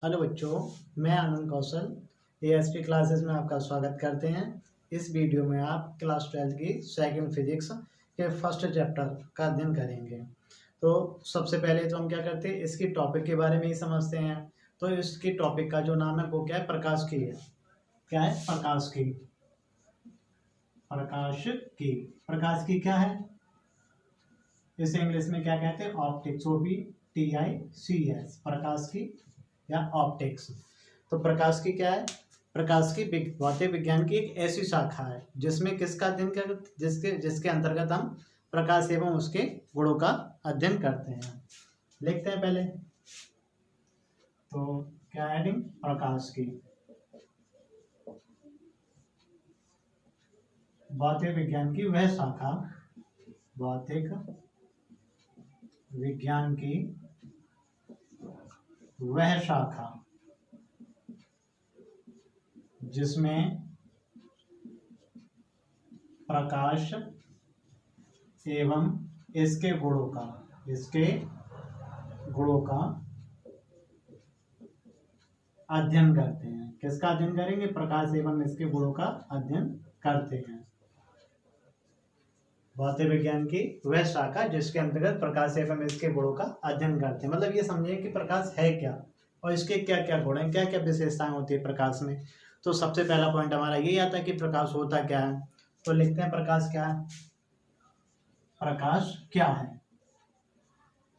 Hello बच्चों, मैं आनंद कौशल ASP classes में आपका स्वागत करते हैं। इस वीडियो में आप क्लास 12 की सेकंड फिजिक्स के फर्स्ट चैप्टर का अध्ययन करेंगे। तो सबसे पहले तो हम क्या करते हैं, इसकी टॉपिक के बारे में ही समझते हैं। तो इसकी टॉपिक का जो नाम है वो क्या है, प्रकाश की है। क्या है? प्रकाश की। प्रकाश की, प्रकाश की क्या है, इसे इंग्लिश में क्या कहते हैं, ऑप्टिक्स। OPTICS, प्रकाश की या ऑप्टिक्स। तो प्रकाश की क्या है, प्रकाश की भौतिक विज्ञान की एक ऐसी शाखा है जिसमें किसका अध्ययन कर जिसके अंतर्गत हम प्रकाश एवं उसके गुणों का अध्ययन करते हैं। लिखते हैं पहले तो क्या हेडिंग, प्रकाश की। भौतिक विज्ञान की वह शाखा, भौतिक विज्ञान की वह शाखा जिसमें प्रकाश एवं इसके गुणों का अध्ययन करते हैं। किसका अध्ययन करेंगे? प्रकाश एवं इसके गुणों का अध्ययन करते हैं। भौतिक विज्ञान की वह शाखा जिसके अंतर्गत प्रकाश एवं इसके गुणों का अध्ययन करते हैं। मतलब ये समझिए कि प्रकाश है क्या और इसके क्या क्या गुण हैं, क्या क्या विशेषताएं होती है प्रकाश में। तो सबसे पहला पॉइंट हमारा यही आता है कि प्रकाश होता क्या है। तो लिखते हैं प्रकाश क्या है। प्रकाश क्या है?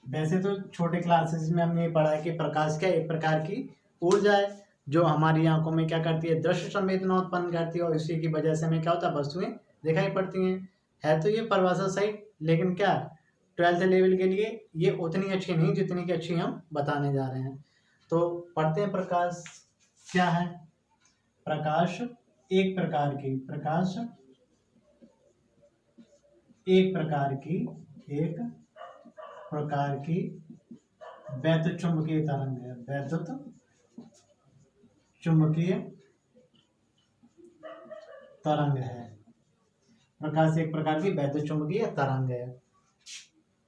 वैसे तो छोटे क्लासेस में हमने पढ़ा है कि प्रकाश क्या, एक प्रकार की ऊर्जा है जो हमारी आंखों में क्या करती है, दृश्य संवेदना उत्पन्न करती है और इसी की वजह से हमें क्या होता है, वस्तुएं दिखाई पड़ती हैं। है तो ये परिभाषा सही, लेकिन क्या 12th लेवल के लिए ये उतनी अच्छी नहीं जितनी की अच्छी हम बताने जा रहे हैं। तो पढ़ते हैं प्रकाश क्या है। प्रकाश एक प्रकार की वैद्युत चुंबकीय तरंग है। वैद्युत चुंबकीय तरंग है। प्रकाश एक प्रकार की वैद्युत चुंबकीय तरंग है।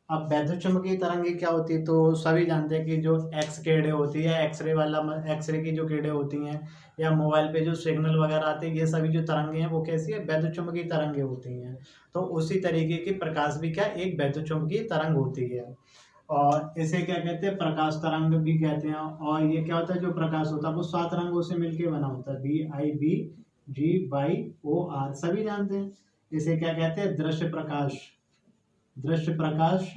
अब वैद्युत चुंबकीय तरंगे क्या होती है, तो सभी जानते हैं कि जो एक्स किरणें होती है, एक्सरे की जो किरणें होती हैं या मोबाइल पे जो सिग्नल वगैरह आते हैं, ये सभी जो तरंगे हैं वो कैसी है, वैद्युत चुंबकीय तरंगे होती हैं। तो उसी तरीके की प्रकाश भी क्या, एक वैद्युत चुंबकीय तरंग होती है और इसे क्या कहते हैं, प्रकाश तरंग भी कहते हैं। और ये क्या होता है, जो प्रकाश होता है वो 7 रंगों से मिलकर बना होता है, BIBGYOR, सभी जानते हैं। इसे क्या कहते हैं, दृश्य प्रकाश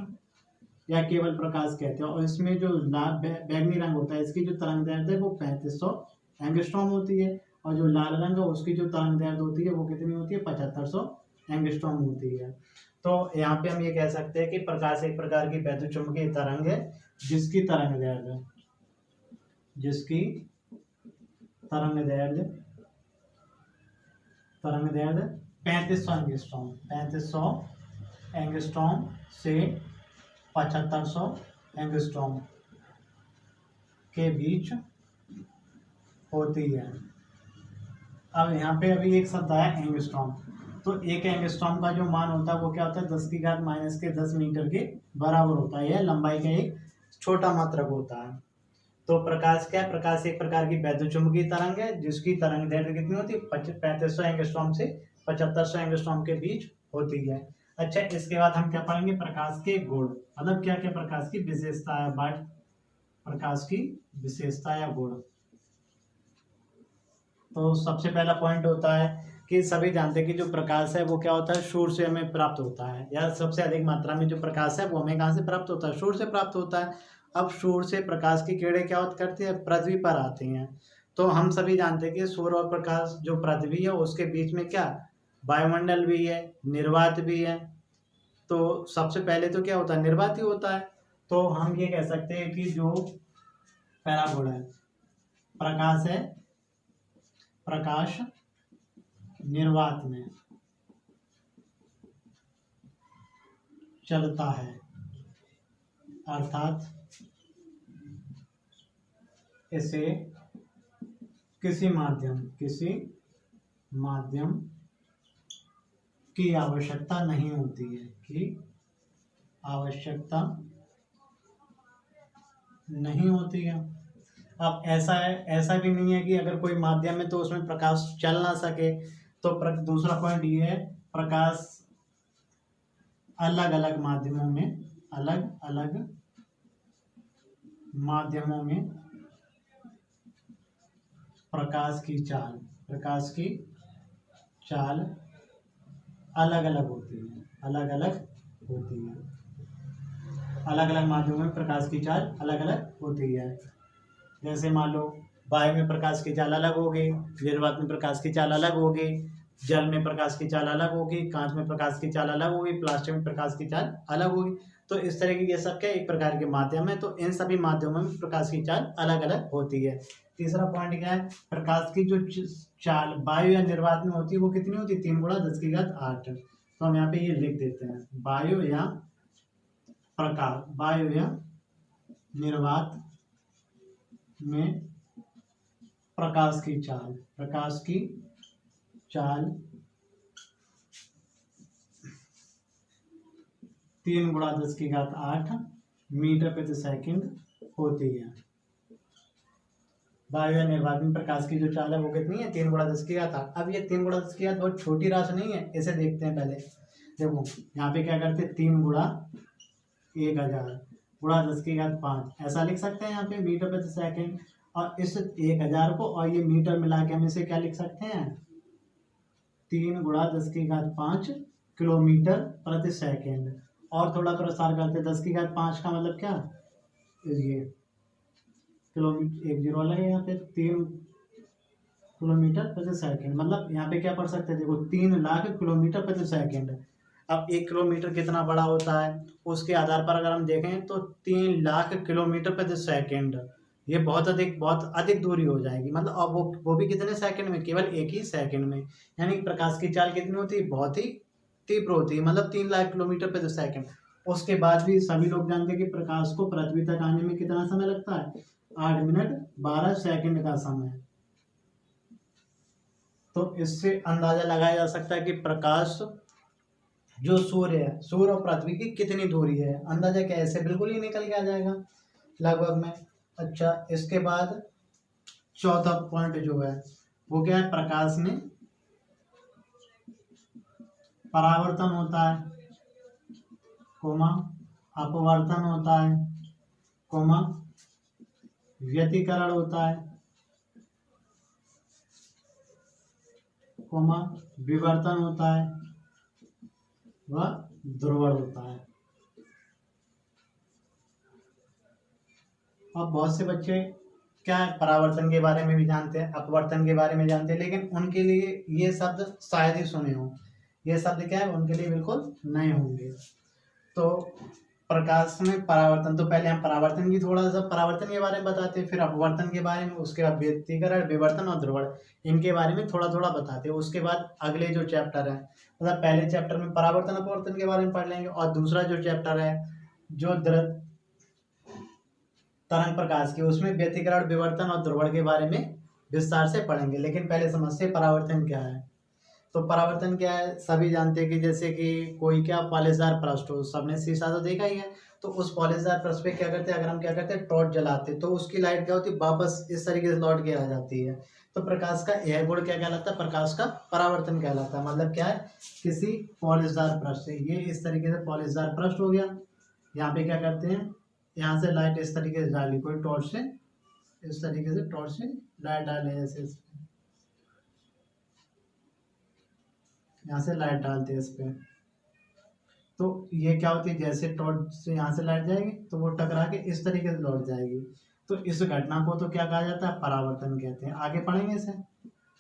या केवल प्रकाश कहते हैं। और इसमें जो बैंगनी रंग होता है, इसकी जो तरंगदैर्घ्य है वो 3500 एंगस्ट्रॉम होती है और जो लाल रंग है उसकी जो तरंगदैर्घ्य होती है वो कितनी होती है, 7500 एंगस्ट्रॉम होती है। तो यहाँ पे हम ये कह सकते हैं कि प्रकाश एक प्रकार की वैद्युत चुंबकीय तरंग है जिसकी तरंगदैर्घ्य 3500 एंगस्ट्रॉम से 7500 एंगस्ट्रॉम के बीच होती है। अब यहाँ पे अभी एक शब्द आया एंगस्ट्रॉम। तो एक एंगस्ट्रॉम का जो मान होता है वो क्या होता है, 10⁻⁻10 मीटर के बराबर होता है। यह लंबाई का एक छोटा मात्रक होता है। तो प्रकाश क्या है, प्रकाश एक प्रकार की वैद्युत चुंबकीय तरंग है जिसकी तरंगदैर्घ्य कितनी होती है, 3500 एंगस्ट्रॉम से 7500 एंगस्ट्रॉम के बीच होती है। अच्छा, इसके बाद हम क्या पढ़ेंगे, प्रकाश के गुण, मतलब क्या क्या प्रकाश की विशेषता है, प्रकाश की विशेषता या गुण। तो सबसे पहला पॉइंट होता है कि सभी जानते हैं कि जो प्रकाश है वो क्या होता है, सूर्य से हमें प्राप्त होता है, या सबसे अधिक मात्रा में जो प्रकाश है वो हमें कहाँ से प्राप्त होता है, सूर्य से प्राप्त होता है। अब सूर्य से प्रकाश की किरणें क्या करती है, पृथ्वी पर आती हैं। तो हम सभी जानते हैं कि सूर्य और प्रकाश जो पृथ्वी है उसके बीच में क्या वायुमंडल भी है, निर्वात भी है। तो सबसे पहले तो क्या होता है, निर्वात ही होता है। तो हम ये कह सकते हैं कि जो पहला गुण है प्रकाश है, प्रकाश निर्वात में चलता है, अर्थात इसे किसी माध्यम की आवश्यकता नहीं होती है, अब ऐसा भी नहीं है कि अगर कोई माध्यम है तो उसमें प्रकाश चल ना सके। तो दूसरा पॉइंट ये है, प्रकाश अलग अलग माध्यमों में प्रकाश की चाल अलग अलग होती है। अलग अलग माध्यमों में प्रकाश की चाल अलग अलग होती है। जैसे मान लो वायु में प्रकाश की चाल अलग होगी, निर्वात में प्रकाश की चाल अलग होगी, जल में प्रकाश की चाल अलग होगी, कांच में प्रकाश की चाल अलग होगी, प्लास्टिक में प्रकाश की चाल अलग होगी। तो इस तरह की ये सब क्या एक प्रकार के माध्यम है, तो इन सभी माध्यमों में प्रकाश की चाल अलग अलग होती है। तीसरा पॉइंट क्या है, प्रकाश की जो चाल वायु या निर्वात में होती है वो कितनी होती है, 3 × 10⁸। तो हम यहाँ पे ये लिख देते हैं, वायु या निर्वात में प्रकाश की चाल 3 × 10⁸ मीटर प्रति सेकंड होती है। वायु या निर्वात में प्रकाश की जो चाल है वो कितनी है, 3 × 10⁸। अब ये 3 × 10⁸ बहुत छोटी राशि नहीं है, इसे देखते हैं पहले। देखो यहाँ पे क्या करते हैं, 3 × 1000 × 10⁵ ऐसा लिख सकते हैं यहाँ पे मीटर प्रति सेकंड। और इस 1000 को और ये मीटर मिला के हम इसे क्या लिख सकते हैं, 3 × 10⁵ किलोमीटर प्रति सेकंड। और थोड़ा प्रसार करते 10⁵ का मतलब क्या, ये किलोमीटर, एक जीरो अलग है यहाँ पे, 3 किलोमीटर प्रति सेकंड। मतलब यहाँ पे क्या पढ़ सकते हैं, देखो 3 लाख किलोमीटर प्रति सेकंड। अब 1 किलोमीटर कितना बड़ा होता है, उसके आधार पर अगर हम देखें तो 3 लाख किलोमीटर प्रति सेकंड, ये बहुत अधिक दूरी हो जाएगी। मतलब अब वो भी कितने सेकंड में, केवल 1 ही सेकंड में। यानी कि प्रकाश की चाल कितनी होती है, बहुत ही तीव्र होती है, मतलब 3 लाख किलोमीटर प्रति सेकंड। उसके बाद भी सभी लोग जानते हैं कि प्रकाश को पृथ्वी तक आने में कितना समय लगता है, 8 मिनट 12 सेकंड का समय। तो इससे अंदाजा लगाया जा सकता है कि प्रकाश जो सूर्य है, सूर्य और पृथ्वी की कितनी दूरी है, अंदाजा क्या है, इससे बिल्कुल ही निकल के आ जाएगा लगभग में। अच्छा, इसके बाद चौथा पॉइंट जो है वो क्या है, प्रकाश में परावर्तन होता है, अपवर्तन होता है, व्यतिकरण होता है, विवर्तन होता है, व ध्रुवण होता है। और बहुत से बच्चे क्या है, परावर्तन के बारे में भी जानते हैं, अपवर्तन के बारे में जानते हैं, लेकिन उनके लिए ये शब्द शायद ही सुने हों। ये शब्द क्या है, उनके लिए बिल्कुल नए होंगे। तो प्रकाश में परावर्तन, तो पहले हम परावर्तन की थोड़ा सा परावर्तन के बारे में बताते हैं, फिर अपवर्तन के बारे में, उसके बाद व्यतिकरण, विवर्तन और ध्रुवण, इनके बारे में थोड़ा थोड़ा बताते हैं। उसके बाद अगले जो चैप्टर है, मतलब पहले चैप्टर में परावर्तन अपवर्तन के बारे में पढ़ लेंगे, और दूसरा जो चैप्टर है जो तरंग प्रकाश की, उसमें व्यतिकरण, विवर्तन और ध्रुवण के बारे में विस्तार से पढ़ेंगे। लेकिन पहले समझते हैं परावर्तन क्या है। तो परावर्तन क्या है, सभी जानते हैं कि जैसे कि कोई क्या पॉलिशदार पृष्ठ हो, सबने शीशा तो देखा ही है, तो उस पॉलिशदार पृष्ठ पे क्या करते हैं, अगर हम क्या करते हैं टॉर्च जलाते हैं तो उसकी लाइट क्या होती है, वापस इस तरीके से लौट के आ जाती है। तो प्रकाश का यह गुण क्या कहलाता है, प्रकाश का परावर्तन कहलाता है। मतलब क्या है, किसी पॉलिशदार पृष्ठ से, ये इस तरीके से पॉलिशदार पृष्ठ हो गया, यहाँ पे क्या करते हैं, यहाँ से लाइट इस तरीके से डाली, कोई टॉर्च से इस तरीके से टॉर्च से लाइट डाले, जैसे यहाँ से लाइट डालते हैं इस पे, तो ये क्या होती है, जैसे टॉर्च से यहाँ से लाइट जाएगी तो वो टकरा के इस तरीके से लौट जाएगी। तो इस घटना को तो क्या कहा जाता है, परावर्तन कहते हैं। आगे पढ़ेंगे इसे।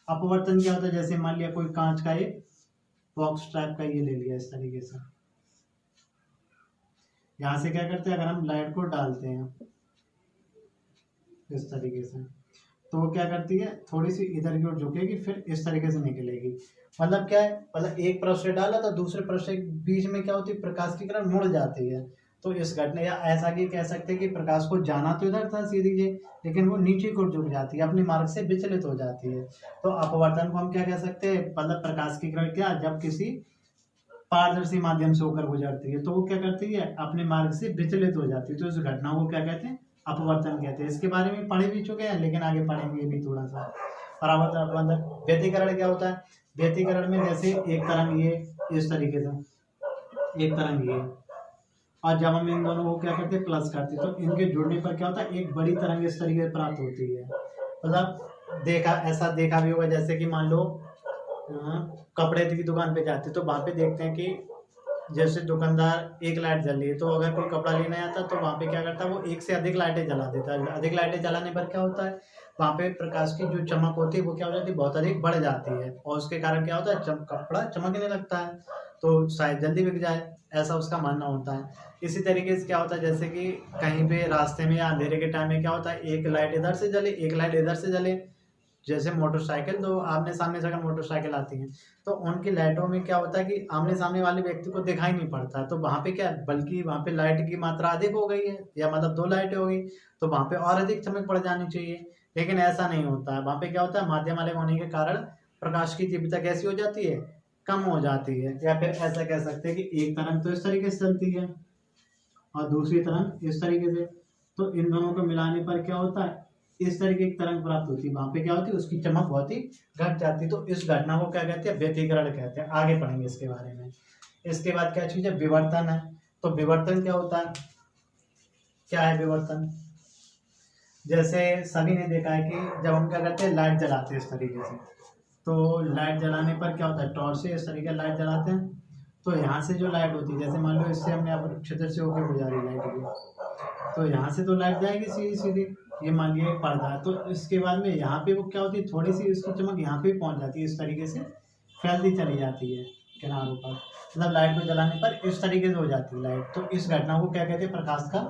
अपवर्तन क्या होता है, जैसे मान लिया कोई कांच का एक बॉक्स टाइप का ये ले लिया इस तरीके से, यहाँ से क्या करते हैं, अगर हम लाइट को डालते हैं इस तरीके से, तो वो क्या करती है, थोड़ी सी इधर की ओर झुकेगी, फिर इस तरीके से निकलेगी। मतलब क्या है, मतलब एक पृष्ठ से डाला तो दूसरे पृष्ठ के बीच में क्या होती है, प्रकाश की किरण मुड़ जाती है। तो इस घटना, या ऐसा कि कह सकते हैं कि प्रकाश को जाना तो इधर था सीधी जी, लेकिन वो नीचे को झुक जाती है, अपने मार्ग से विचलित हो जाती है। तो अपवर्तन को हम क्या कह सकते हैं, मतलब प्रकाश की किरण क्या, जब किसी पारदर्शी माध्यम से होकर गुजरती है तो वो क्या करती है, अपने मार्ग से विचलित हो जाती है, तो इस घटना को क्या कहते हैं, अपवर्तन कहते हैं। इसके बारे में पढ़े भी चुके हैं, लेकिन आगे पढ़ेंगे भी थोड़ा सा। परावर्तन अपवर्तन। व्यतिकरण क्या होता है? व्यतिकरण में जैसे एक तरंग ये इस तरीके से, एक तरंग ये, और जब हम इन दोनों को क्या करते हैं, प्लस करते हैं, तो इनके जुड़ने पर क्या होता है, एक बड़ी तरंग इस तरीके से प्राप्त होती है। मतलब ऐसा देखा भी होगा, जैसे कि मान लो कपड़े की दुकान पे जाते तो वहां पे देखते हैं कि जैसे दुकानदार एक लाइट जल रही है, तो अगर कोई कपड़ा लेने आता तो वहां पे क्या करता है, वो एक से अधिक लाइटें जला देता है। अधिक लाइटें जलाने पर क्या होता है, वहां पे प्रकाश की जो चमक होती है वो क्या हो जाती है, बहुत अधिक बढ़ जाती है, और उसके कारण क्या होता है, कपड़ा चमकने लगता है, तो शायद जल्दी बिक जाए, ऐसा उसका मानना होता है। इसी तरीके से क्या होता है, जैसे कि कहीं पे रास्ते में या अंधेरे के टाइम में क्या होता है, एक लाइट इधर से जले, एक लाइट इधर से जले, जैसे मोटरसाइकिल, तो आमने सामने से अगर मोटरसाइकिल आती है तो उनकी लाइटों में क्या होता है कि आमने सामने वाले व्यक्ति को दिखाई नहीं पड़ता है, तो वहां पे क्या है, बल्कि वहां पे लाइट की मात्रा अधिक हो गई है, या मतलब 2 लाइटें हो गई, तो वहां पे और अधिक चमक पड़ जानी चाहिए, लेकिन ऐसा नहीं होता है। वहां पे क्या होता है, माध्यम अलग होने के कारण प्रकाश की तीव्रता कैसी हो जाती है, कम हो जाती है। या फिर ऐसा कह सकते हैं कि एक तरंग तो इस तरीके से चलती है और दूसरी तरंग इस तरीके से, तो इन दोनों को मिलाने पर क्या होता है, इस तरीके की तरंग प्राप्त होती है। वहां पे क्या होती है, उसकी चमक बहुत ही घट जाती है, तो इस घटना को क्या कहते हैं, व्यतिकरण कहते हैं। आगे पढ़ेंगे इसके बारे में। इसके बाद क्या चीज है, विवर्तन है। तो विवर्तन क्या होता है, क्या है विवर्तन? जैसे सभी ने देखा है कि जब हम क्या करते हैं, लाइट जलाते हैं इस तरीके से, तो लाइट जलाने पर क्या होता है, टॉर्च से इस तरीके लाइट जलाते हैं, तो यहाँ से जो लाइट होती है, जैसे मान लो इससे हमने अब छिद्र से होकर गुजारी लाइट की, तो यहाँ से तो लाइट जाएगी सीधी सीधी, ये मान लिया एक पर्दा है, तो इसके बाद में यहाँ पे वो क्या होती है, थोड़ी सी इसकी चमक यहाँ पे पहुँच जाती है, इस तरीके से फैलती चली जाती है किनारों पर, मतलब लाइट को जलाने पर इस तरीके से हो जाती है लाइट। तो इस घटना को क्या कहते हैं, प्रकाश का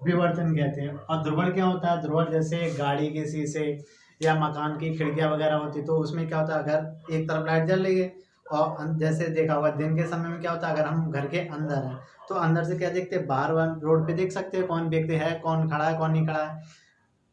विवर्तन कहते हैं। और ध्रुवण क्या होता है, ध्रुवण जैसे गाड़ी के शीशे या मकान की खिड़कियां वगैरह होती, तो उसमें क्या होता है, अगर एक तरफ लाइट जल रही है और जैसे देखा होगा दिन के समय में क्या होता है, अगर हम घर के अंदर हैं तो अंदर से क्या देखते हैं, बाहर रोड पे देख सकते हैं कौन व्यक्ति है, कौन खड़ा है, कौन नहीं खड़ा है,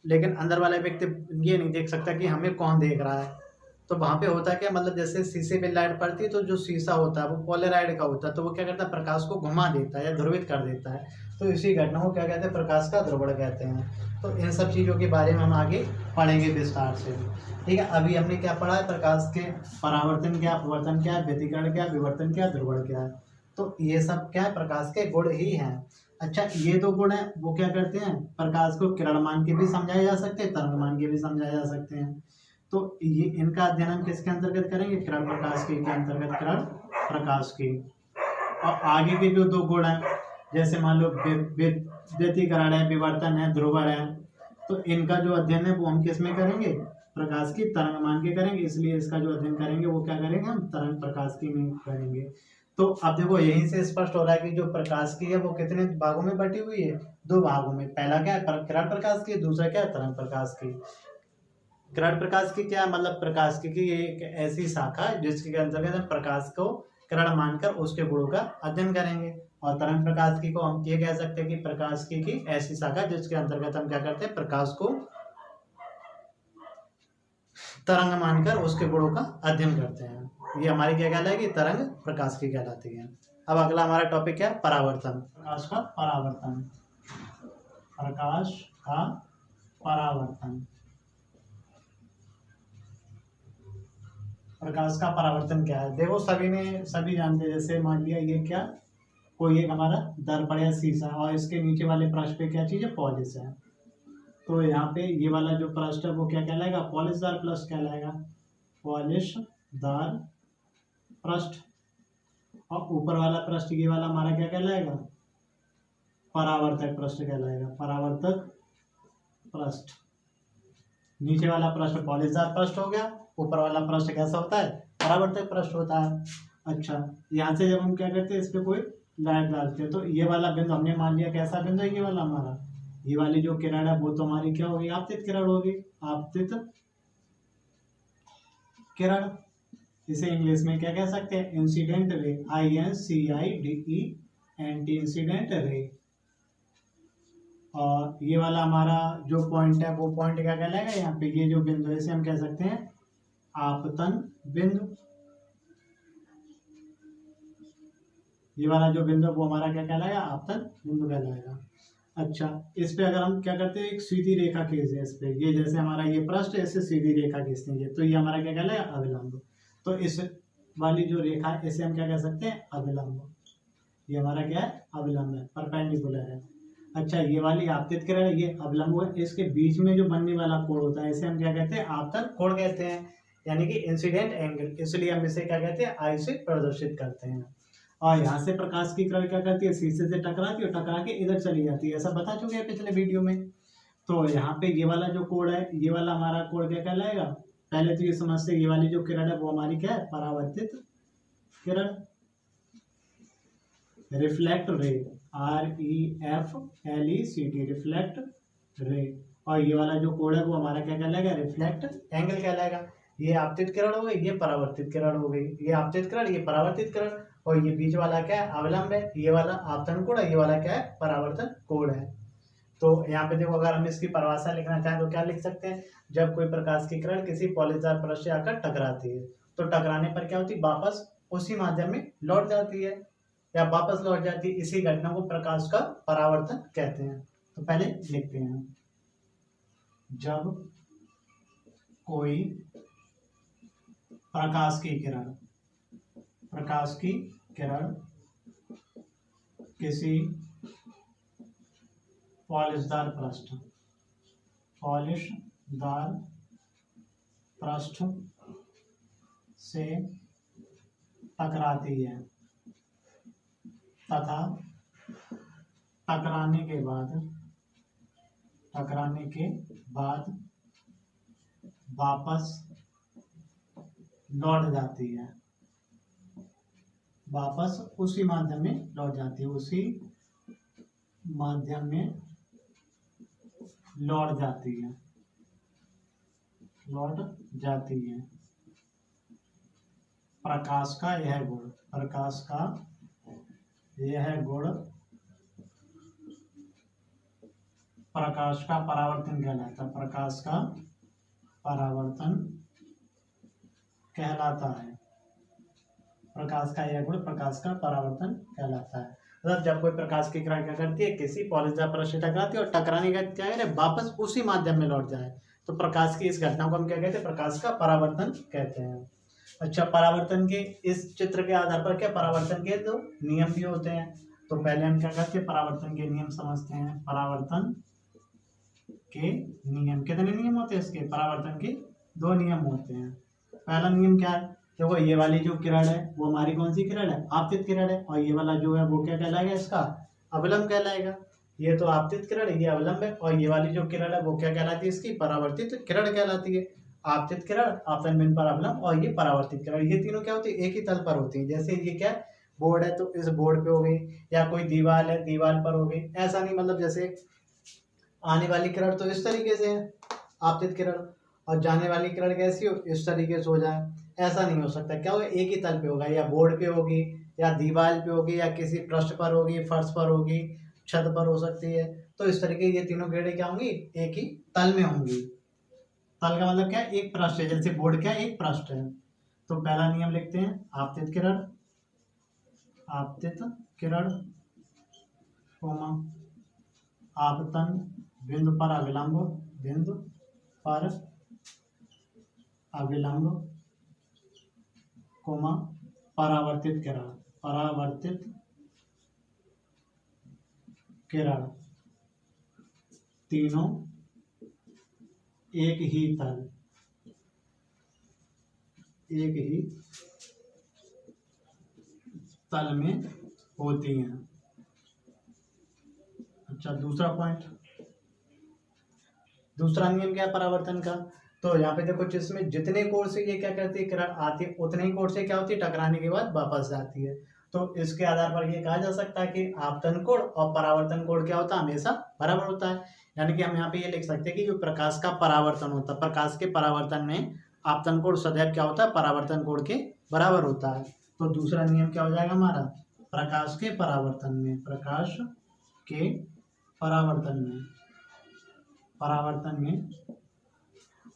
लेकिन अंदर वाला व्यक्ति ये नहीं देख सकता कि हमें कौन देख रहा है। तो वहां पे होता क्या, मतलब जैसे शीशे पे लाइट पड़ती है, तो जो शीशा होता है वो पोलराइड का होता है, तो वो क्या करता है, प्रकाश को घुमा देता है या ध्रुवित कर देता है, तो इसी घटना को क्या कहते हैं, प्रकाश का ध्रुवण कहते हैं। तो इन सब चीज़ों के बारे में हम आगे पढ़ेंगे विस्तार से। ठीक है, अभी हमने क्या पढ़ा है, प्रकाश के परावर्तन क्या, अपवर्तन क्या, व्यतिकरण क्या, विवर्तन क्या, ध्रुवण क्या है। तो ये सब क्या है, प्रकाश के गुण ही हैं। अच्छा, ये 2 गुण हैं, वो क्या करते हैं, प्रकाश को किरणमान के भी समझाए जा सकते हैं, तरंगमान के भी समझाए जा सकते हैं। तो ये इनका अध्ययन हम किसके अंतर्गत करेंगे, किरण प्रकाश के अंतर्गत, किरण प्रकाश की। और आगे के जो 2 गुण हैं, जैसे मान लो व्यतिकरण है, विवर्तन है, ध्रुवण है, तो इनका जो अध्ययन है वो हम किस में करेंगे, प्रकाश की तरंगमान के करेंगे, इसलिए इसका जो अध्ययन करेंगे वो क्या करेंगे, हम तरंग प्रकाश की में करेंगे। तो अब देखो यहीं से स्पष्ट हो रहा है कि जो प्रकाश की है वो कितने भागों में बटी हुई है, 2 भागों में। पहला क्या है, किरण प्रकाश की, दूसरा क्या है, तरंग प्रकाश की। किरण प्रकाश की क्या मतलब, प्रकाश की ये एक ऐसी शाखा है जिसके अंतर्गत हम प्रकाश को किरण मानकर उसके गुणों का अध्ययन करेंगे। और तरंग प्रकाश की को हम ये कह सकते हैं कि प्रकाश की ऐसी शाखा जिसके अंतर्गत हम क्या करते हैं, प्रकाश को तरंग मानकर उसके गुणों का अध्ययन करते हैं। ये हमारी क्या कहलाएगी, तरंग प्रकाश की कहलाती है। अब अगला हमारा टॉपिक है परावर्तन। प्रकाश का परावर्तन, प्रकाश का परावर्तन। प्रकाश का परावर्तन क्या है, देखो सभी जानते हैं। जैसे मान लिया ये क्या, कोई एक हमारा दर्पण या शीशा, और इसके नीचे वाले पृष्ठ पे क्या चीज है, पॉलिश है, तो यहाँ पे ये वाला जो पृष्ठ है वो क्या कहलाएगा, पॉलिशदार पृष्ठ कहलाएगा, पॉलिशदार पृष्ठ। और ऊपर वाला पृष्ठ ये वाला हमारा क्या कहलाएगा, परावर्तक पृष्ठ कहलाएगा, परावर्तक पृष्ठ। नीचे वाला पृष्ठ पॉलिशदार पृष्ठ हो गया, ऊपर वाला पृष्ठ कैसा होता है, परावर्तक पृष्ठ होता है। अच्छा, यहाँ से जब हम क्या करते हैं, इस पे कोई लाइट डालते हैं, तो ये वाला बिंदु हमने मान लिया कैसा बिंदु है, ये वाला हमारा, ये वाली जो किरण है वो तो हमारी क्या होगी, आपतित किरण होगी, आपतित किरण। इसे इंग्लिश में क्या कह सकते हैं, incident ray, INCIDE, anti incident ray. और ये वाला हमारा जो पॉइंट है वो पॉइंट क्या कहलाएगा, यहाँ पे ये जो बिंदु है इसे हम कह सकते हैं आपतन बिंदु। ये वाला जो बिंदु वो हमारा क्या कहलाएगा, आपतन बिंदु कहलाएगा। अच्छा, इस पे अगर हम क्या करते हैं, एक सीधी रेखा खींचते हैं इस पे, ये जैसे हमारा ये पृष्ठ है, ऐसे सीधी रेखा खींचते हैं, तो ये हमारा क्या कहलाएगा, अभिलंब। तो इस वाली जो रेखा है इसे हम क्या कह सकते हैं, अभिलंब। ये हमारा क्या है, अभिलंब है, परपेंडिकुलर है। अच्छा, ये वाली आपतित किरण है, ये अभिलंब है, इसके बीच में जो बनने वाला कोण होता है इसे हम क्या कहते हैं, आपतन कोण कहते हैं, यानी कि इंसिडेंट एंगल, इसलिए हम इसे क्या कहते हैं, आई से प्रदर्शित करते हैं। और यहाँ से प्रकाश की किरण क्या करती है, शीशे से टकराती है और टकरा के इधर चली जाती है, ऐसा बता चुके हैं पिछले वीडियो में। तो यहाँ पे ये वाला जो कोण है, ये वाला हमारा कोण क्या कहलाएगा, पहले तो ये समझते, ये वाली जो किरण है वो हमारी क्या है, परावर्तित किरण, रिफ्लेक्ट रे, REFLECT, रिफ्लेक्ट रे। और ये वाला जो कोण है वो हमारा क्या कहलाएगा, रिफ्लेक्ट एंगल कहलाएगा। ये आपतित किरण हो गई, ये परावर्तित किरण हो गई, ये आपतित किरण, ये परावर्तित किरण, और ये बीच वाला क्या है, अवलंब है, ये वाला आपतन कोण है, ये वाला क्या है, परावर्तन कोण है। तो यहाँ पे देखो, अगर हम इसकी परिभाषा लिखना चाहें तो क्या लिख सकते हैं, जब कोई प्रकाश की किरण किसी पॉलीदार पृष्ठ से आकर टकराती है तो टकराने पर क्या होती है, वापस उसी माध्यम में लौट जाती है या वापस लौट जाती है, इसी घटना को प्रकाश का परावर्तन कहते हैं। तो पहले लिखते हैं, जब कोई प्रकाश की किरण किसी पॉलिशदार पृष्ठ से टकराती है तथा टकराने के बाद वापस लौट जाती है, वापस उसी माध्यम में लौट जाती है, उसी माध्यम में लौट जाती है। प्रकाश का यह गुण, प्रकाश का परावर्तन कहलाता है, प्रकाश का परावर्तन कहलाता है, प्रकाश का यह गुण प्रकाश का परावर्तन कहलाता है। मतलब जब कोई प्रकाश की किरण क्या करती है, किसी पॉलीदार पृष्ठ से टकराती है और टकराने का क्या है, वापस उसी माध्यम में लौट जाए, तो प्रकाश की इस घटना को हम क्या कहते हैं, प्रकाश का परावर्तन कहते हैं। अच्छा, परावर्तन के इस चित्र के आधार पर क्या परावर्तन के दो नियम भी होते हैं, तो पहले हम क्या करते हैं, परावर्तन के नियम समझते हैं। परावर्तन के नियम, कितने नियम होते हैं इसके, परावर्तन के 2 नियम होते हैं। पहला नियम क्या है, देखो ये वाली जो किरण है वो हमारी कौन सी किरण है, आपतित किरण है, और ये वाला जो है वो क्या कहलाएगा, इसका अवलंब कहलाएगा। ये तो आपतित किरण है, ये अवलंब है, और ये वाली जो किरण है वो क्या कहलाती है, इसकी परावर्तित किरण कहलाती है। आपतित किरण, आपतन बिंदु पर अवलंब, और ये परावर्तित किरण, ये तीनों क्या होती है, एक ही तल पर होती है। जैसे ये क्या है, बोर्ड है तो इस बोर्ड पे हो गई, या कोई दीवार है दीवार पर हो गई, ऐसा नहीं, मतलब जैसे आने वाली किरण तो इस तरीके से है आपतित किरण, और जाने वाली किरण कैसी हो, इस तरीके से हो जाए, ऐसा नहीं हो सकता। क्या होगा, एक ही तल पे होगा, या बोर्ड पे होगी, या दीवार पे होगी, या किसी पृष्ठ पर होगी, फर्श पर होगी, छत पर हो सकती है। तो इस तरीके ये तीनों किरणें क्या होंगी, एक ही तल में होंगी। तल का मतलब क्या है, एक पृष्ठ है, जैसे बोर्ड क्या एक पृष्ठ है। तो पहला नियम लिखते हैं, आपतित किरण आपतन बिंदु पर अविलंब कोमा परावर्तित किरण तीनों एक ही तल में होती हैं। अच्छा, दूसरा पॉइंट, दूसरा नियम क्या है परावर्तन का, तो यहाँ पे देखो, जिसमें जितने कोण से ये क्या करती है, किरण आती है, उतने ही कोण से क्या होती है, टकराने के बाद वापस जाती है। तो इसके आधार पर ये कहा जा सकता है कि आपतन कोण और परावर्तन कोण क्या होता है, हमेशा बराबर होता है। यानी कि हम यहाँ पे ये लिख सकते हैं कि जो प्रकाश का परावर्तन होता है, प्रकाश के परावर्तन में आपतन कोण सदैव क्या होता है, परावर्तन कोण के बराबर होता है। तो दूसरा नियम क्या हो जाएगा हमारा, प्रकाश के परावर्तन में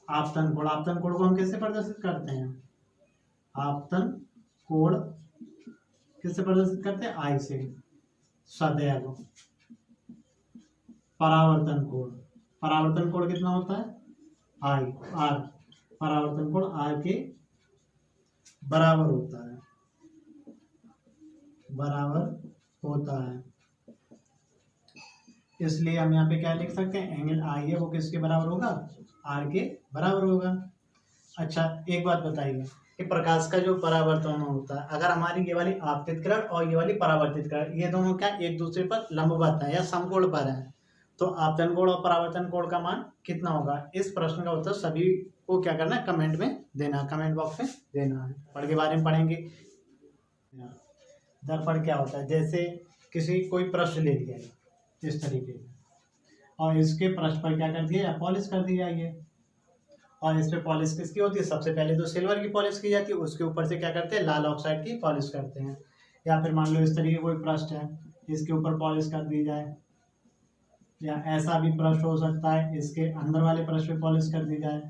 आपतन कोण को हम कैसे प्रदर्शित करते हैं, आपतन कोण कैसे प्रदर्शित करते हैं, आई से, सदैव परावर्तन कोण, परावर्तन कोण कितना होता है आई आर, परावर्तन कोण आर के बराबर होता है, बराबर होता है। इसलिए हम यहाँ पे क्या लिख सकते हैं, एंगल आई है वो किसके बराबर होगा, आर के बराबर होगा। अच्छा एक बात बताइए कि प्रकाश का जो परावर्तन होता है, अगर हमारी ये वाली आपतित किरण और ये वाली परावर्तित किरण ये दोनों क्या एक दूसरे पर लंबवत है या समकोण पर है, तो आपतन कोण और परावर्तन कोण का मान कितना होगा। इस प्रश्न का उत्तर सभी को क्या करना है, कमेंट में देना, कमेंट बॉक्स में देना है। दर्पण के बारे में पढ़ेंगे। दर्पण क्या होता है, जैसे किसी कोई पृष्ठ ले लिया इस तरीके से और इसके पृष्ठ पर क्या कर दिया, पॉलिश कर दी जाएगी। और इस पे पॉलिश किसकी होती है, सबसे पहले तो सिल्वर की पॉलिश की जाती है, उसके ऊपर से क्या करते हैं, लाल ऑक्साइड की पॉलिश करते हैं। या फिर मान लो इस तरीके कोई पृष्ठ है, इसके ऊपर पॉलिश कर दी जाए, या ऐसा भी पृष्ठ हो सकता है, इसके अंदर वाले पृष्ठ पे पॉलिश कर दी जाए।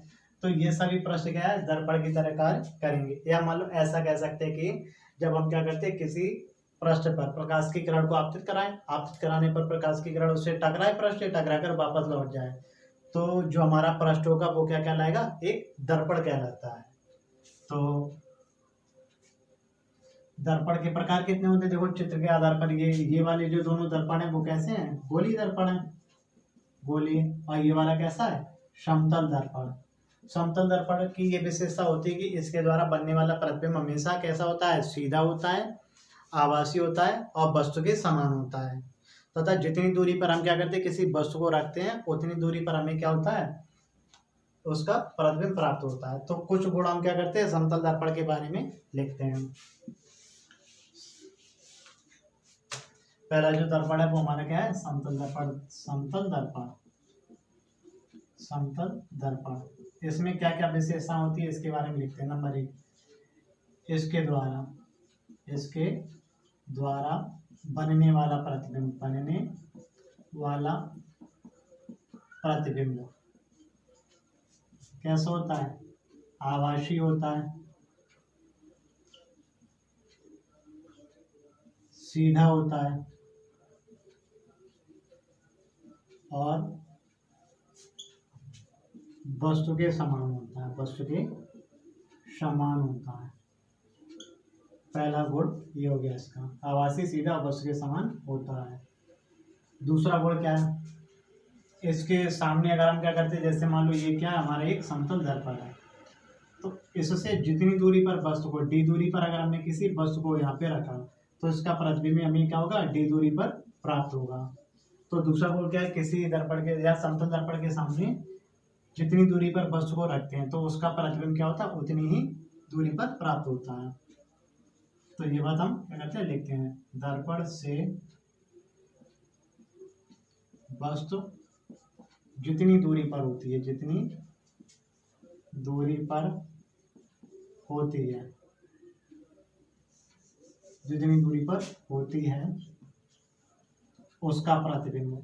तो ये सभी पृष्ठ क्या है, दर्पण की तरह कार्य करेंगे। या मान लो ऐसा कह सकते हैं कि जब हम क्या करते हैं, किसी पृष्ठ पर प्रकाश की किरण को आपतित कराएं, आपतित कराने पर प्रकाश की किरण उससे टकराए, पृष्ठ से टकरा कर वापस लौट जाए, तो जो हमारा पृष्ठ होगा वो क्या कहलाएगा, एक दर्पण कहलाता है। तो दर्पण के प्रकार कितने होते हैं, देखो चित्र के आधार पर ये वाले जो दोनों दर्पण है वो कैसे हैं, गोली दर्पण है, गोली। और ये वाला कैसा है, समतल दर्पण। समतल दर्पण की ये विशेषता होती है कि इसके द्वारा बनने वाला प्रतिबिंब हमेशा कैसा होता है, सीधा होता है, आभासी होता है और वस्तु के समान होता है। तथा जितनी दूरी पर हम क्या करते हैं, किसी वस्तु को रखते हैं, उतनी दूरी पर हमें क्या होता है, उसका प्रतिबिंब प्राप्त होता है। तो कुछ गुण हम क्या करते हैं, समतल दर्पण के बारे में लिखते हैं। पहला जो दर्पण है वो हमारा क्या है, समतल दर्पण। समतल दर्पण, समतल दर्पण इसमें क्या क्या विशेषता होती है इसके बारे में लिखते हैं। नंबर 1, इसके द्वारा बनने वाला प्रतिबिंब, बनने वाला प्रतिबिंब कैसा होता है, आभासी होता है, सीधा होता है और वस्तु के समान होता है, वस्तु के समान होता है। पहला गुण ये हो गया इसका, आभासी, सीधा और वस्तु के समान होता है। दूसरा गुण क्या है, इसके सामने अगर हम क्या करते हैं, जैसे मान लो ये क्या है, हमारा एक समतल दर्पण है, तो इससे जितनी दूरी पर वस्तु को, डी दूरी पर अगर हमने किसी वस्तु को यहाँ पे रखा तो इसका प्रतिबिंब हमें क्या होगा, डी दूरी पर प्राप्त होगा। तो दूसरा गुण क्या है, किसी दर्पण के या समतल दर्पण के सामने जितनी दूरी पर वस्तु को रखते हैं तो उसका प्रतिबिंब क्या होता है, उतनी ही दूरी पर प्राप्त होता है। तो ये बात हम क्या करते हैं, लिखते हैं। दर्पण से वस्तु जितनी दूरी पर होती है, जितनी दूरी पर होती है, जितनी दूरी पर होती है उसका प्रतिबिंब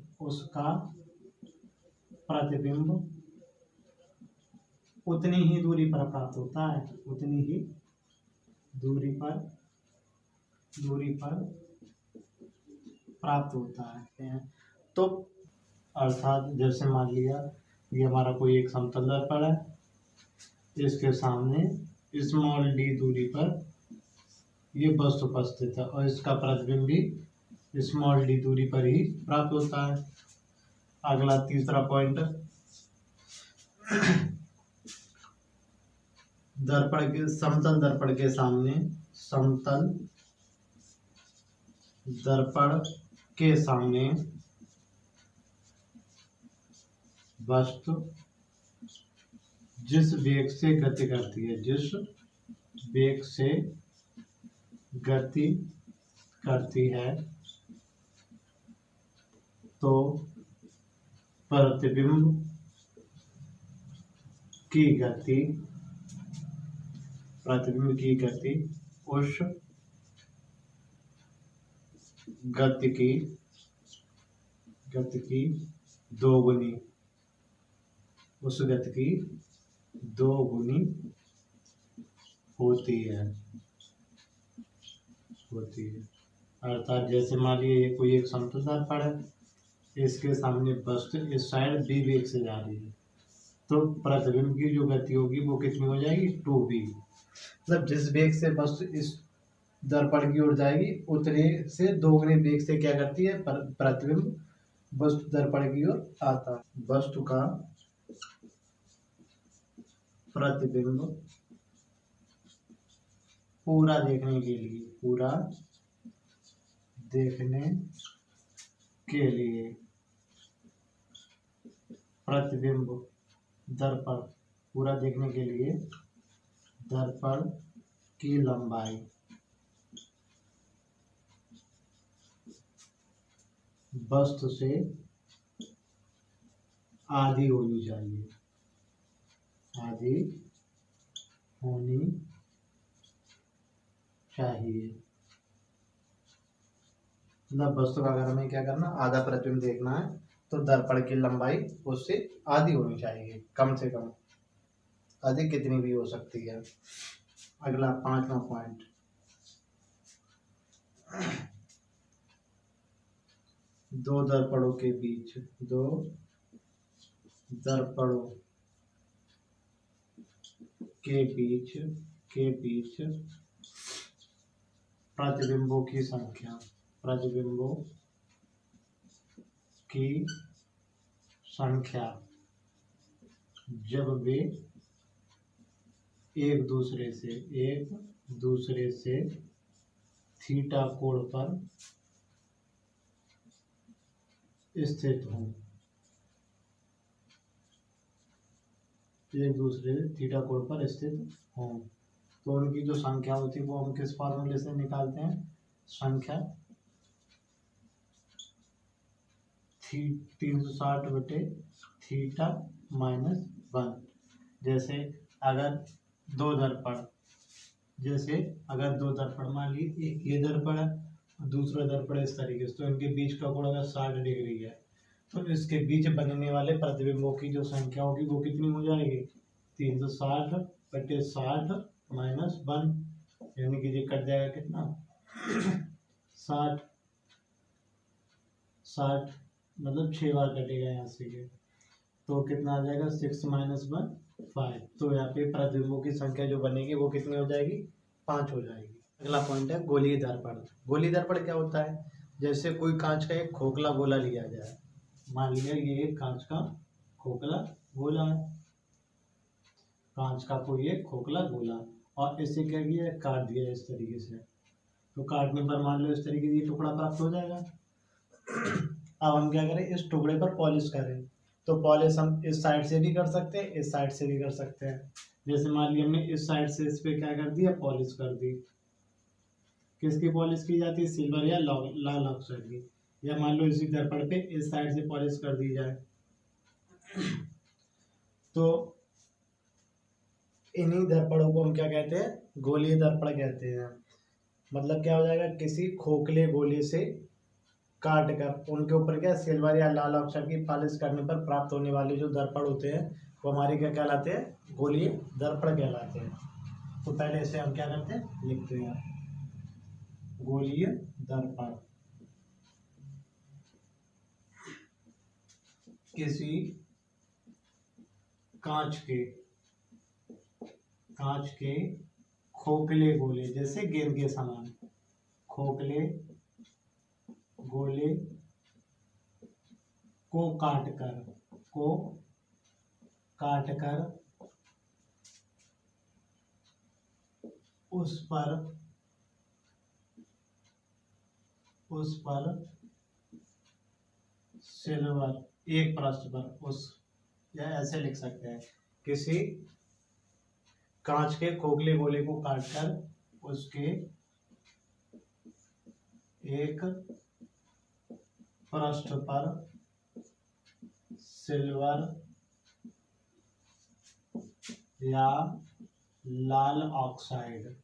उतनी ही दूरी पर प्राप्त होता है, उतनी ही दूरी पर प्राप्त होता है। तो अर्थात जैसे मान लिया ये हमारा कोई एक समतल दर्पण है, इसके सामने स्मॉल डी दूरी पर ये वस्तु उपस्थित है और इसका प्रतिबिंब भी स्मॉल डी दूरी पर ही प्राप्त होता है। अगला तीसरा पॉइंट, समतल दर्पण के सामने, समतल दर्पण के सामने वस्तु जिस वेग से गति करती है, जिस वेग से गति करती है तो प्रतिबिंब की गति उस गति की दोगुनी होती है। अर्थात जैसे मान लीजिए ये कोई एक समतल दर्पण है, इसके सामने वस्तु इस साइड b वेग से जा रही है, तो प्रतिबिंब की जो गति होगी वो कितनी हो जाएगी 2b। मतलब जिस वेग से वस्तु इस दर्पण की ओर जाएगी उतने से दोगुने वेग से क्या करती है प्रतिबिंब वस्तु दर्पण की ओर आता है। वस्तु का प्रतिबिंब पूरा देखने के लिए प्रतिबिंब दर्पण पूरा देखने के लिए दर्पण की लंबाई वस्तु से आधी होनी चाहिए, आधी होनी चाहिए। मतलब वस्तु का अगर हमें क्या करना आधा प्रतिबिंब देखना है तो दर्पण की लंबाई उससे आधी होनी चाहिए, कम से कम, अधिक कितनी भी हो सकती है। अगला 5वां पॉइंट, दो दर्पणों के बीच प्रतिबिंबों की संख्या जब वे एक दूसरे से थीटा कोण पर स्थित हों, तो उनकी जो संख्या होती है वो हम किस फॉर्मूले से निकालते हैं, संख्या 360 बटे थीटा माइनस 1। जैसे अगर दो दर्पण मान लीजिए एक ये दर्पण है दूसरा दर्पण इस तरीके से, तो इनके बीच का कोण अगर 60 डिग्री है तो इसके बीच बनने वाले प्रतिबिंबों की जो संख्या होगी वो कितनी हो जाएगी 360 बटे 60 माइनस 1, यानी कि ये कट जाएगा कितना 60 मतलब 6 बार कटेगा यहाँ से ये, तो कितना आ जाएगा 6 माइनस 1 5। तो यहाँ पे प्रतिबिंबों की संख्या जो बनेगी वो कितनी हो जाएगी 5 हो जाएगी। अगला पॉइंट है गोलीय दर्पण। गोलीय दर्पण क्या होता है, जैसे कोई कांच का एक खोखला गोला लिया जाए, मान लिया ये एक कांच का खोखला गोला है, कांच का कोई एक खोखला गोला, और इसे क्या किया काट दिया इस तरीके से, तो काटने पर मान लो इस तरीके से टुकड़ा प्राप्त हो जाएगा। अब हम क्या करें इस टुकड़े पर पॉलिश करें, तो पॉलिश हम इस साइड से भी कर सकते हैं इस साइड से भी कर सकते हैं। जैसे मान लिया हमने इस साइड से इस पे क्या कर दिया पॉलिश कर दी, किसकी पॉलिश की जाती है सिल्वर या लाल ऑक्साइड की, या मान लो इसी दर्पण पे इस साइड से पॉलिश कर दी जाए, तो इन्हीं दर्पणों को हम क्या कहते हैं गोलीय दर्पण कहते हैं। मतलब क्या हो जाएगा किसी खोखले गोले से काट कर उनके ऊपर क्या सिल्वर या लाल ऑक्साइड की पॉलिश करने पर प्राप्त होने वाले जो दर्पण होते हैं वो हमारे क्या कहलाते हैं गोलीय दर्पण कहलाते हैं। तो पहले इसे हम क्या करते हैं लिखते हैं गोलीय दर्पण, किसी कांच के खोखले गोले जैसे गेंद के समान खोखले गोले को काट कर उस पर सिल्वर एक पृष्ठ पर उस, या ऐसे लिख सकते हैं किसी कांच के खोखले गोले को काटकर उसके एक पृष्ठ पर सिल्वर या लाल ऑक्साइड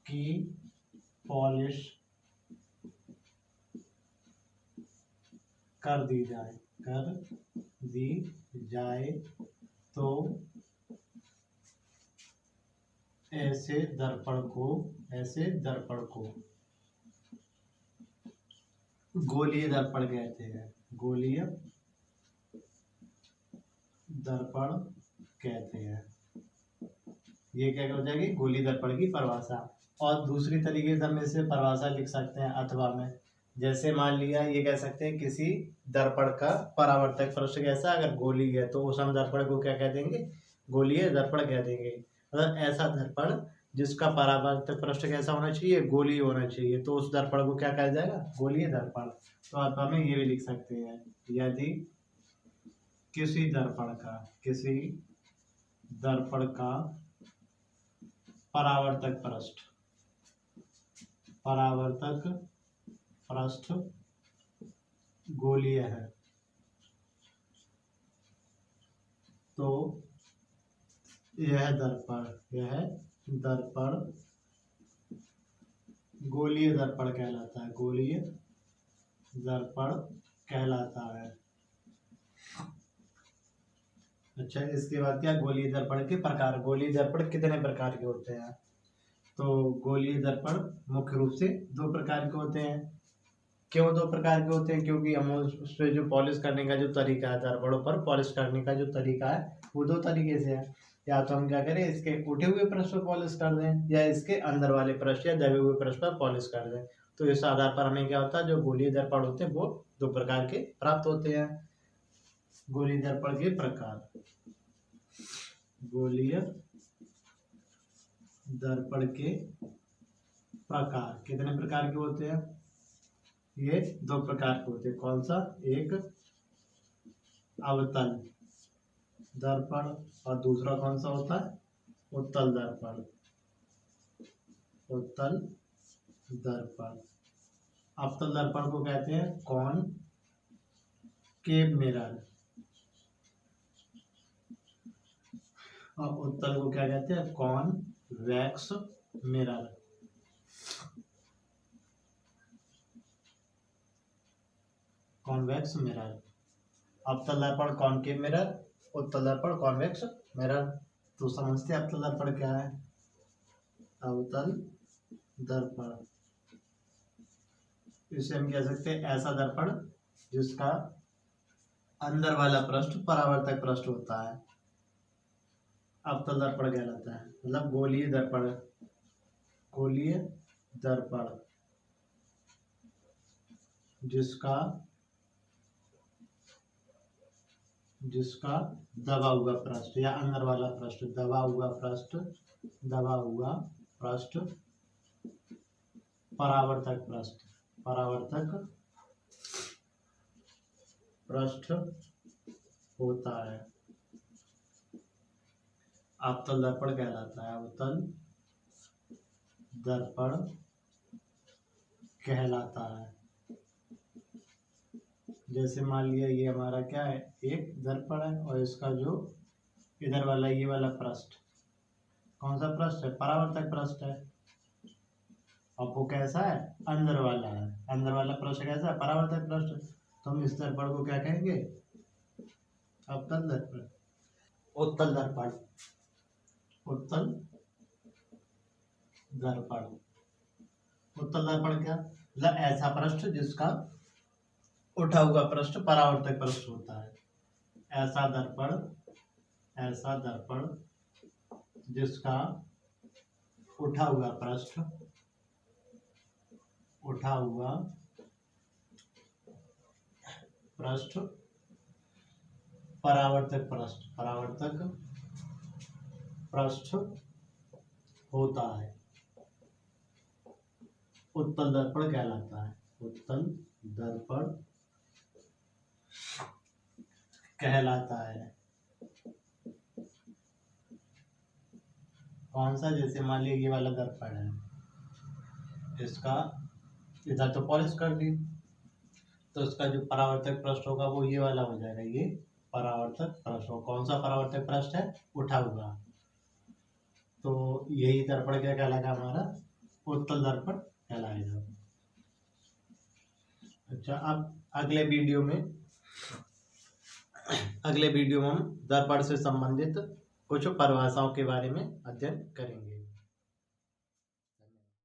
की पॉलिश कर दी जाए तो ऐसे दर्पण को गोलीय दर्पण कहते हैं, गोलीय दर्पण कहते हैं। ये क्या हो जाएगी, गोलीय दर्पण की परिभाषा। और दूसरी तरीके से हम इसे परिभाषा लिख सकते हैं अथवा में, जैसे मान लिया ये कह सकते हैं किसी दर्पण का परावर्तक पृष्ठ कैसा अगर गोलीय है तो उस हम दर्पण को क्या कह देंगे, गोलीय दर्पण कह देंगे। मतलब ऐसा दर्पण जिसका परावर्तक पृष्ठ कैसा होना चाहिए, गोलीय होना चाहिए, तो उस दर्पण को क्या कहा जाएगा, गोलीय दर्पण। तो आप हमें ये भी लिख सकते हैं, यदि किसी दर्पण का परावर्तक पृष्ठ गोलीय है तो यह दर्पण गोलीय दर्पण कहलाता है, गोलीय दर्पण कहलाता है। अच्छा, इसके बाद क्या, गोलीय दर्पण के प्रकार। गोलीय दर्पण कितने प्रकार के होते हैं, तो गोलीय दर्पण मुख्य रूप से दो प्रकार के होते हैं। क्यों दो प्रकार के होते हैं, क्योंकि हम उस पर जो पॉलिश करने का जो तरीका है, दर्पणों पर पॉलिश करने का जो तरीका है वो दो तरीके से है। या तो हम क्या करें, इसके उठे हुए पृष्ठ पर पॉलिश कर दें, या इसके अंदर वाले पृष्ठ या दबे हुए पृष्ठ पर पॉलिश कर दें। तो इस आधार पर हमें क्या होता है, जो गोलीय दर्पण होते हैं वो दो प्रकार के प्राप्त होते हैं। गोलीय दर्पण के प्रकार, गोलीय दर्पण के प्रकार कितने प्रकार के होते हैं, ये दो प्रकार के होते हैं। कौन सा, एक अवतल दर्पण और दूसरा कौन सा होता है, उत्तल दर्पण। उत्तल दर्पण, अवतल दर्पण को कहते हैं कॉनकेव मिरर और उत्तल को क्या कहते हैं, कॉन्वेक्स मिरर। कॉन्वेक्स मिरर, अवतल दर्पण कॉनकेव मिरर, उत्तल दर्पण कॉन्वेक्स मिरर। तो समझते हैं अवतल दर्पण क्या है। अवतल दर्पण, इसे हम कह सकते हैं ऐसा दर्पण जिसका अंदर वाला पृष्ठ परावर्तक पृष्ठ होता है, अवतल दर्पण कहलाता है। मतलब गोलीय दर्पण जिसका दबा हुआ पृष्ठ या अंदर वाला पृष्ठ, दबा हुआ पृष्ठ परावर्तक पृष्ठ होता है, अवतल दर्पण कहलाता है। अवतल दर्पण कहलाता है। जैसे मान लिया ये हमारा क्या है, एक दर्पण है और इसका जो इधर वाला ये वाला पृष्ठ कौन सा पृष्ठ है, परावर्तक पृष्ठ है। और वो कैसा है, अंदर वाला है। अंदर वाला पृष्ठ कैसा है, परावर्तक पृष्ठ। तो हम इस दर्पण को क्या कहेंगे, अवतल दर्पण। उत्तल दर्पण, उत्तल दर्पण क्या, मतलब ऐसा पृष्ठ जिसका उठा हुआ पृष्ठ परावर्तक पृष्ठ होता है। ऐसा दर्पण जिसका उठा हुआ पृष्ठ परावर्तक पृष्ठ होता है, उत्तल दर्पण कहलाता है। उत्तल दर्पण कहलाता है। कौन सा, जैसे मान लीजिए ये वाला दर्पण है, इसका इधर तो पॉलिश कर दी, तो इसका जो परावर्तक पृष्ठ होगा वो ये वाला हो जाएगा, ये परावर्तक पृष्ठ। कौन सा परावर्तक पृष्ठ है, उठा हुआ। तो यही दर्पण क्या कहलाएगा, हमारा उत्तल दर्पण कहलाएगा। अच्छा, अब अगले वीडियो में हम दर्पण से संबंधित कुछ परिभाषाओं के बारे में अध्ययन करेंगे।